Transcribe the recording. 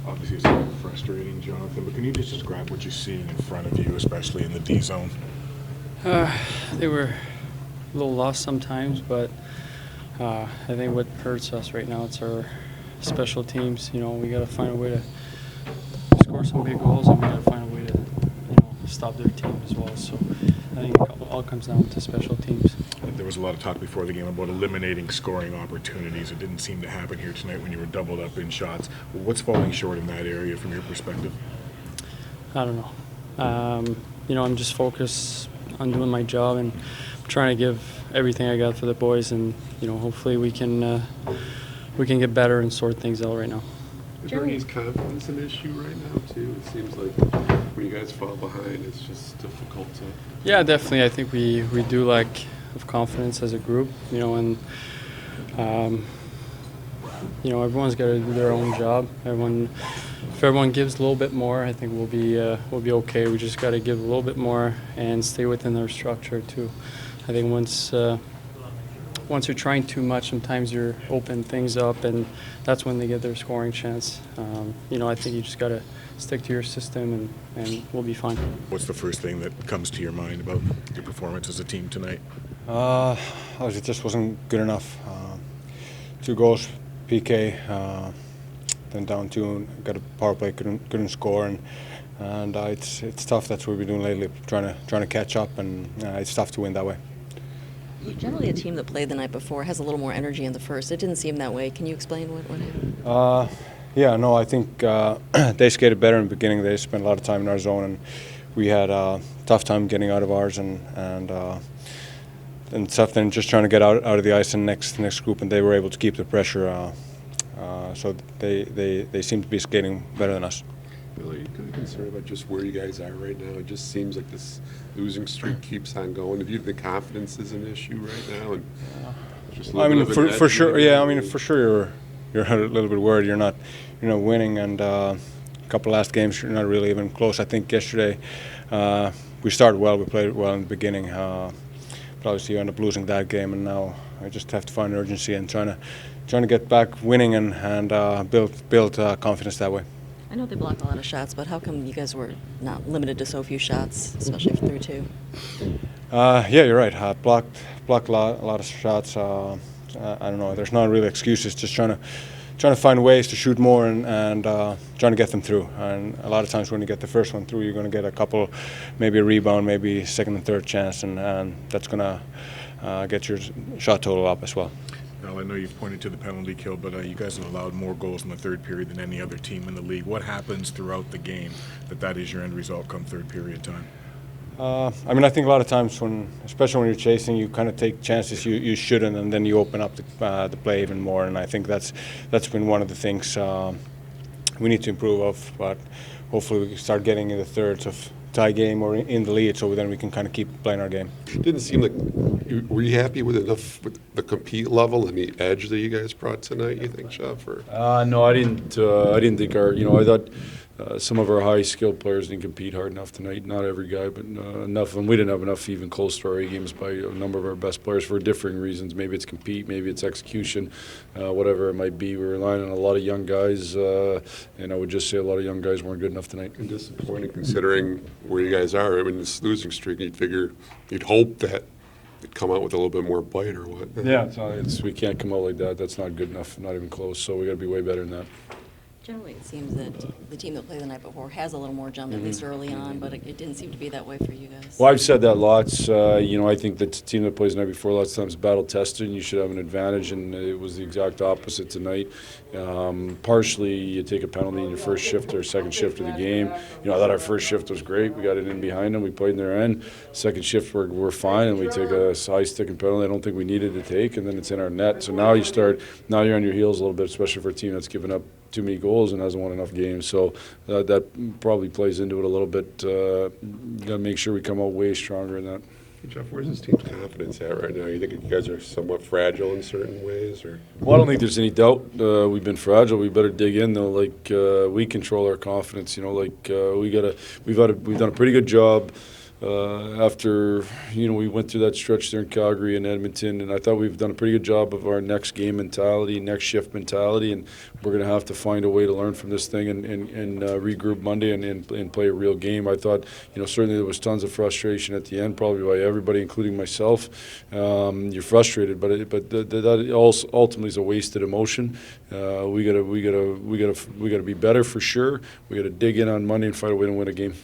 Obviously, it's a little frustrating, Jonathan, but can you just describe what you're seeing in front of you, especially in the D zone? They were a little lost sometimes, but I think what hurts us right now, it's our special teams. You know, we got to find a way to score some big goals, and we got to find a way to, stop their team as well. So I think it all comes down to special teams. There was a lot of talk before the game about eliminating scoring opportunities. It didn't seem to happen here tonight when you were doubled up in shots. What's falling short in that area from your perspective? I don't know. I'm just focused on doing my job and trying to give everything I got for the boys, and hopefully we can get better and sort things out right now. Is Bernie's confidence an issue right now too? It seems like when you guys fall behind, it's just difficult to. Yeah, definitely. I think we do lack of confidence as a group. And everyone's got to do their own job. If everyone gives a little bit more, I think we'll be okay. We just got to give a little bit more and stay within our structure too. I think once you're trying too much, sometimes you're opening things up, and that's when they get their scoring chance. I think you just got to stick to your system, and we'll be fine. What's the first thing that comes to your mind about your performance as a team tonight? It just wasn't good enough. 2 goals, PK, then down 2, got a power play, couldn't score, and it's tough. That's what we've been doing lately, trying to catch up, and it's tough to win that way. Generally, a team that played the night before has a little more energy in the first. It didn't seem that way. Can you explain what happened? I think they skated better in the beginning. They spent a lot of time in our zone, and we had a tough time getting out of ours, and tough then just trying to get out of the ice in the next group, and they were able to keep the pressure. So they seem to be skating better than us. Bill, are you kind of concerned about just where you guys are right now? It just seems like this losing streak keeps on going. Do you think the confidence is an issue right now? And just for sure, yeah. For sure, you're a little bit worried. You're not winning, and a couple last games you're not really even close. I think yesterday we started well. We played well in the beginning, but obviously you end up losing that game, and now I just have to find urgency and trying to get back winning and build confidence that way. I know they block a lot of shots, but how come you guys were not limited to so few shots, especially through 2? Yeah, you're right. Blocked a lot of shots. I don't know. There's not really excuses. Just trying to find ways to shoot more and trying to get them through. And a lot of times when you get the first one through, you're going to get a couple, maybe a rebound, maybe second and third chance, and that's going to get your shot total up as well. Well, I know you've pointed to the penalty kill, but you guys have allowed more goals in the third period than any other team in the league. What happens throughout the game that is your end result come third period time? I think a lot of times, especially when you're chasing, you kind of take chances you shouldn't, and then you open up the play even more. And I think that's been one of the things we need to improve of. But hopefully we can start getting in the thirds of tie game or in the lead, so then we can kind of keep playing our game. It didn't seem like were you happy with enough with the compete level and the edge that you guys brought tonight? You think, Chef? Or? No, I didn't. I didn't think our. I thought some of our high-skilled players didn't compete hard enough tonight. Not every guy, but enough. And we didn't have enough even close to our A games by a number of our best players for differing reasons. Maybe it's compete, maybe it's execution, whatever it might be. We're relying on a lot of young guys, and I would just say a lot of young guys weren't good enough tonight. And disappointing considering where you guys are. I mean, this losing streak, you'd hope that it'd come out with a little bit more bite or what. Yeah, we can't come out like that. That's not good enough, not even close. So we got to be way better than that. Generally, it seems that the team that played the night before has a little more jump, at least early on, but it didn't seem to be that way for you guys. Well, I've said that lots. I think that the team that plays the night before lots of times battle-tested, and you should have an advantage, and it was the exact opposite tonight. Partially, you take a penalty in your first shift or second shift of the game. I thought our first shift was great. We got it in behind them. We played in their end. Second shift, we're fine, and we take a high-sticking penalty I don't think we needed to take, and then it's in our net. So now you're on your heels a little bit, especially for a team that's given up too many goals and hasn't won enough games. So that probably plays into it a little bit. Got to make sure we come out way stronger than that. Jeff, where's this team's confidence at right now? You think you guys are somewhat fragile in certain ways, or? Well, I don't think there's any doubt we've been fragile. We better dig in though. We control our confidence. We've done a pretty good job after we went through that stretch there in Calgary and Edmonton, and I thought we've done a pretty good job of our next game mentality, next shift mentality, and we're going to have to find a way to learn from this thing and regroup Monday and play a real game. I thought, certainly there was tons of frustration at the end, probably by everybody, including myself. You're frustrated, but that also ultimately is a wasted emotion. We gotta be better for sure. We gotta dig in on Monday and find a way to win a game.